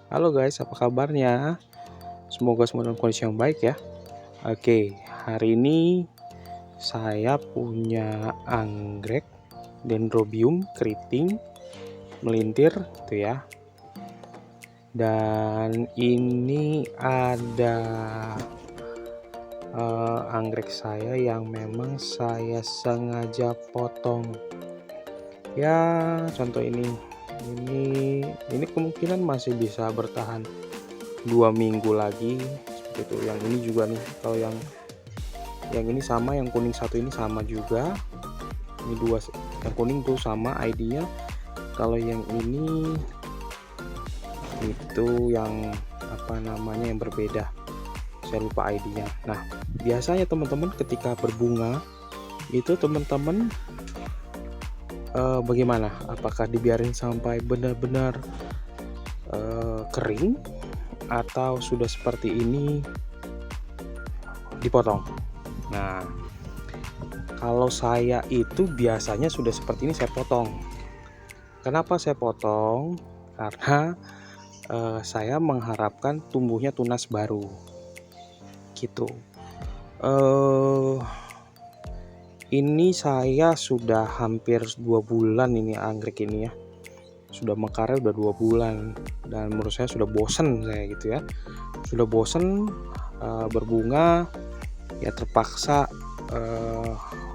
Halo guys, apa kabarnya? Semoga semua dalam kondisi yang baik ya. Oke, hari ini saya punya anggrek Dendrobium keriting melintir tuh ya. Dan ini ada anggrek saya yang memang saya sengaja potong. Ya, contoh ini kemungkinan masih bisa bertahan 2 minggu lagi seperti itu. Yang ini juga nih, kalau yang ini sama, yang kuning satu ini sama juga, ini dua, yang kuning tuh sama ID-nya. Kalau yang ini itu yang apa namanya, yang berbeda, saya lupa ID-nya. Nah, biasanya teman-teman ketika berbunga itu teman-teman bagaimana, apakah dibiarin sampai benar-benar kering atau sudah seperti ini dipotong? Nah, kalau saya itu biasanya sudah seperti ini saya potong. Kenapa saya potong? Karena saya mengharapkan tumbuhnya tunas baru gitu. Ini saya sudah hampir 2 bulan ini anggrek ini ya, sudah mekarnya udah 2 bulan, dan menurut saya sudah bosen saya gitu ya, sudah bosen berbunga ya, terpaksa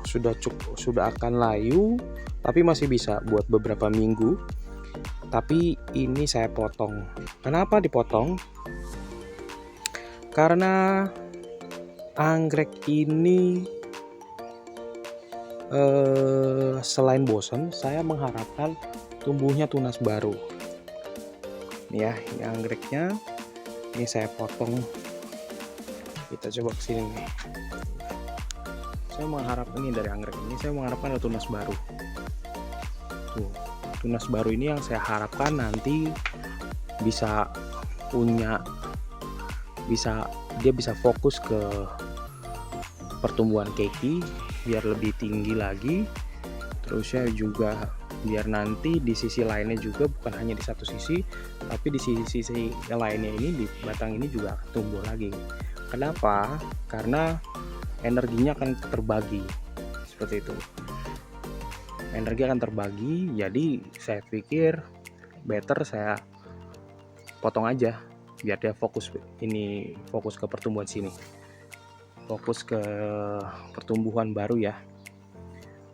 sudah akan layu, tapi masih bisa buat beberapa minggu. Tapi ini saya potong. Kenapa dipotong? Karena anggrek ini selain bosan, saya mengharapkan tumbuhnya tunas baru. Ya, ini anggreknya, ini saya potong. Kita coba kesini nih. Saya mengharap ini dari anggrek ini, saya mengharapkan ada tunas baru. Tuh, tunas baru ini yang saya harapkan nanti bisa dia bisa fokus ke pertumbuhan keki biar lebih tinggi lagi. Terus ya juga biar nanti di sisi lainnya juga, bukan hanya di satu sisi, tapi di sisi yang lainnya ini, di batang ini juga akan tumbuh lagi. Kenapa? Karena energinya akan terbagi seperti itu. Energi akan terbagi, jadi saya pikir better saya potong aja biar dia fokus ke pertumbuhan sini, fokus ke pertumbuhan baru ya,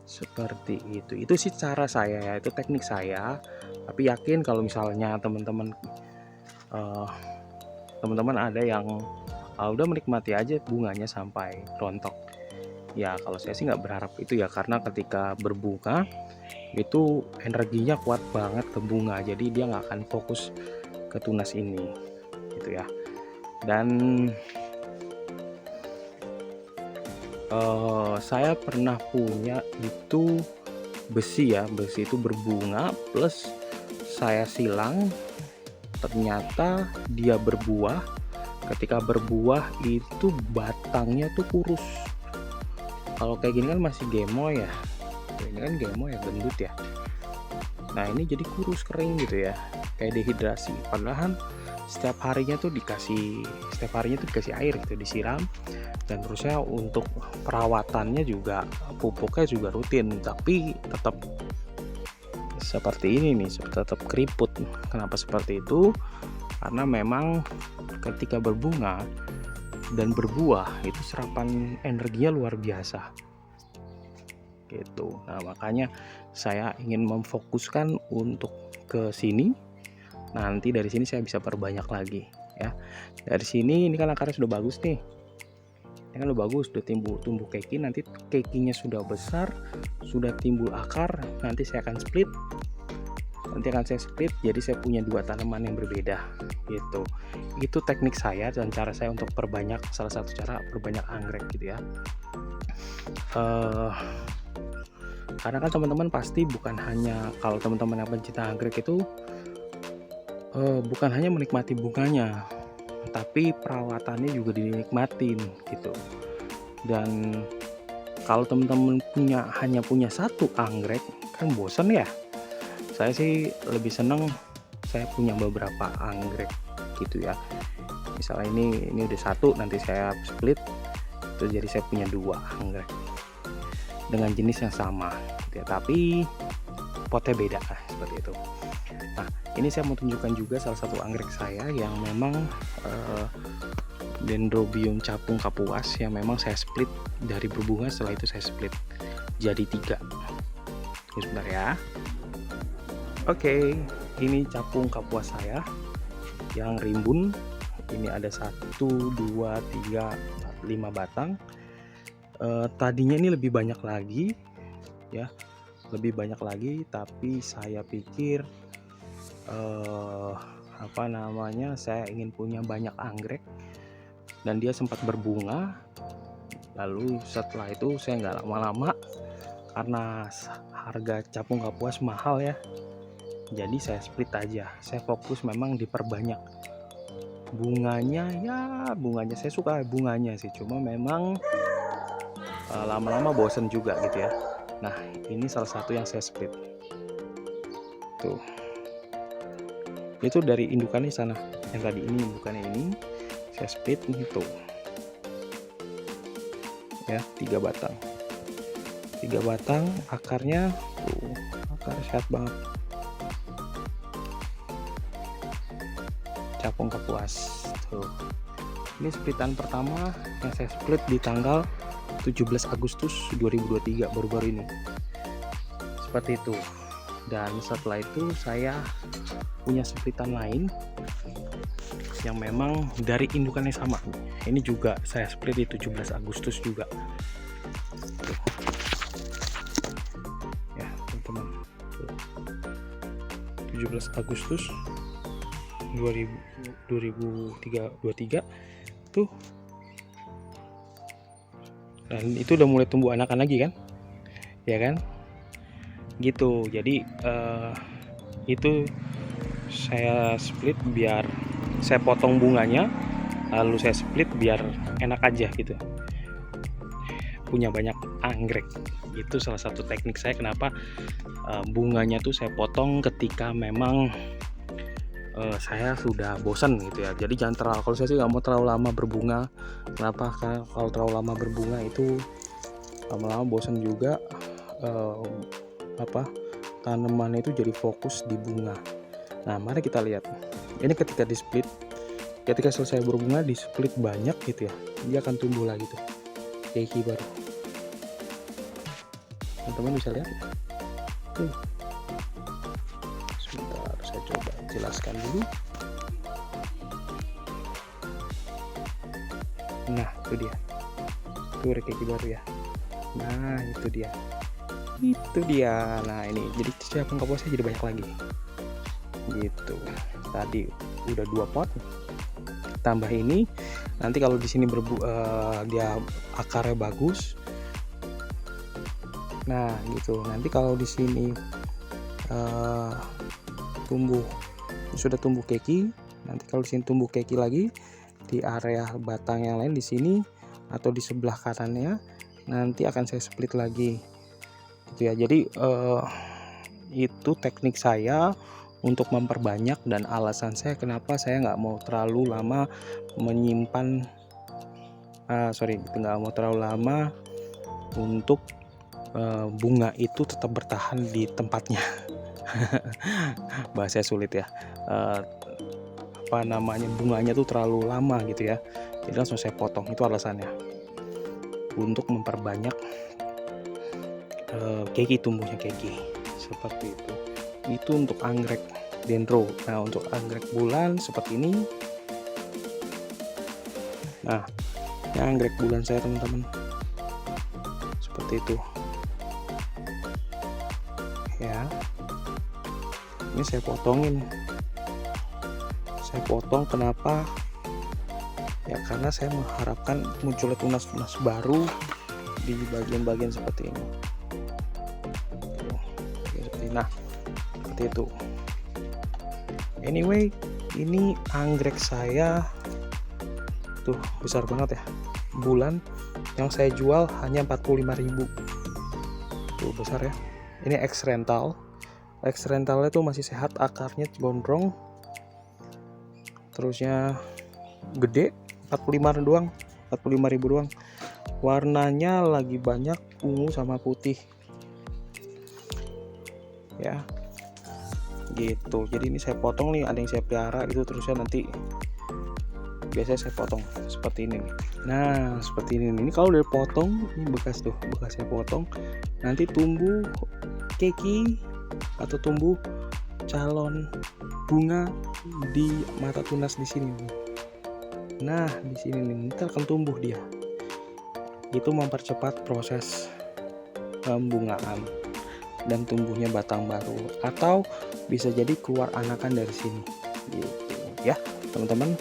seperti itu sih cara saya ya, itu teknik saya. Tapi yakin kalau misalnya teman-teman ada yang udah menikmati aja bunganya sampai rontok ya, kalau saya sih nggak berharap itu ya, karena ketika berbunga itu energinya kuat banget ke bunga, jadi dia nggak akan fokus ke tunas ini gitu ya. Dan saya pernah punya itu besi ya, besi itu berbunga plus saya silang, ternyata dia berbuah. Ketika berbuah itu batangnya tuh kurus. Kalau kayak gini kan masih gemoy ya, ini kan gemoy ya, gendut ya. Nah ini jadi kurus, kering gitu ya, kayak dehidrasi. Padahal setiap harinya tuh dikasih air gitu, disiram. Dan terusnya untuk perawatannya juga, pupuknya juga rutin, tapi tetap seperti ini nih, tetap keriput. Kenapa seperti itu? Karena memang ketika berbunga dan berbuah itu serapan energinya luar biasa gitu. Nah makanya saya ingin memfokuskan untuk ke sini. Nanti dari sini saya bisa perbanyak lagi ya. Dari sini ini kan akarnya sudah bagus nih, ini kan udah bagus, udah tumbuh keki. Nanti kekinya sudah besar, sudah timbul akar, nanti saya akan split. Jadi saya punya 2 tanaman yang berbeda gitu. Itu teknik saya dan cara saya untuk perbanyak, salah satu cara perbanyak anggrek gitu ya. Karena kan teman-teman pasti bukan hanya, kalau teman-teman yang pencinta anggrek itu bukan hanya menikmati bunganya, tapi perawatannya juga dinikmatin gitu. Dan kalau teman-teman hanya punya satu anggrek kan bosan ya. Saya sih lebih seneng saya punya beberapa anggrek gitu ya. Misalnya ini udah satu, nanti saya split itu jadi saya punya 2 anggrek dengan jenis yang sama gitu ya, tapi potnya beda seperti itu. Nah, ini saya mau tunjukkan juga salah satu anggrek saya yang memang Dendrobium capung kapuas yang memang saya split dari berbunga, setelah itu saya split jadi 3. Tunggu sebentar ya. Oke, ini capung kapuas saya yang rimbun. Ini ada 1, 2, 3, 4, 5 batang. Tadinya ini lebih banyak lagi ya, lebih banyak lagi, tapi saya pikir saya ingin punya banyak anggrek dan dia sempat berbunga. Lalu setelah itu saya nggak lama-lama, karena harga capung kapuas mahal ya, jadi saya split aja. Saya fokus memang diperbanyak bunganya ya, bunganya saya suka bunganya sih, cuma memang lama-lama bosen juga gitu ya. Nah, ini salah satu yang saya split tuh, itu dari indukannya sana, yang tadi ini indukannya ini saya split gitu ya, 3 batang akarnya tuh, akarnya sehat banget, capung kapuas tuh. Ini splitan pertama yang saya split di tanggal 17 Agustus 2023, baru-baru ini seperti itu. Dan setelah itu saya punya splitan lain yang memang dari indukannya sama. Ini juga saya split di 17 Agustus juga tuh. Ya teman-teman, 17 Agustus 2023 tuh, dan itu udah mulai tumbuh anakan lagi kan ya kan gitu. Jadi itu saya split biar saya potong bunganya, lalu saya split biar enak aja gitu, punya banyak anggrek. Itu salah satu teknik saya kenapa bunganya tuh saya potong ketika memang saya sudah bosan gitu ya. Jadi jangan terlalu, kalau saya sih nggak mau terlalu lama berbunga. Kenapa? Karena kalau terlalu lama berbunga itu lama-lama bosan juga, tanaman itu jadi fokus di bunga. Nah, mari kita lihat ini ketika di split, ketika selesai berbunga di split banyak gitu ya, dia akan tumbuh lagi tuh keiki baru. Teman-teman bisa lihat tuh. Sebentar, saya coba jelaskan dulu. Nah, itu dia tuh keiki baru ya. Nah, itu dia. Nah, ini jadi capung kapuasnya jadi banyak lagi gitu. Tadi udah 2 pot, tambah ini. Nanti kalau di sini dia akarnya bagus, nah gitu. Nanti kalau di sini sudah tumbuh keiki, nanti kalau di sini tumbuh keiki lagi di area batang yang lain di sini atau di sebelah kanannya, nanti akan saya split lagi gitu ya. Jadi itu teknik saya untuk memperbanyak, dan alasan saya kenapa saya nggak mau terlalu lama menyimpan nggak mau terlalu lama untuk bunga itu tetap bertahan di tempatnya. Bahasa sulit ya, bunganya tuh terlalu lama gitu ya, jadi langsung saya potong. Itu alasannya, untuk memperbanyak keiki, tumbuhnya keiki seperti itu. Itu untuk anggrek dendro. Nah, untuk anggrek bulan seperti ini, nah ini anggrek bulan saya teman-teman, seperti itu ya. Ini saya potong, kenapa ya, karena saya mengharapkan munculnya tunas-tunas baru di bagian-bagian seperti ini. Nah, seperti itu. Anyway, ini anggrek saya tuh besar banget ya, bulan, yang saya jual hanya 45.000. Tuh besar ya. Ini X rentalnya tuh masih sehat, akarnya gondrong, terusnya gede 45 doang, 45.000 doang. Warnanya lagi banyak ungu sama putih ya, gitu. Jadi ini saya potong nih, ada yang saya pelihara itu, terusnya nanti biasanya saya potong seperti ini nih. Nah seperti ini nih. Ini kalau udah potong, ini bekas tuh, bekas saya potong, nanti tumbuh keki atau tumbuh calon bunga di mata tunas di sini nih. Nah di sini nih nanti akan tumbuh dia. Itu mempercepat proses pembungaan dan tumbuhnya batang baru, atau bisa jadi keluar anakan dari sini gitu ya teman-teman.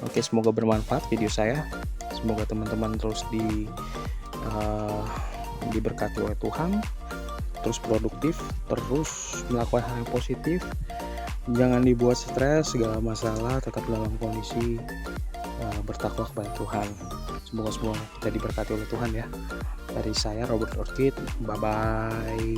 Oke, semoga bermanfaat video saya, semoga teman-teman terus diberkati oleh Tuhan, terus produktif, terus melakukan hal yang positif, jangan dibuat stres segala masalah, tetap dalam kondisi bertakwa kepada Tuhan. Semoga semua kita diberkati oleh Tuhan ya. Dari saya Robert Orchid, bye bye.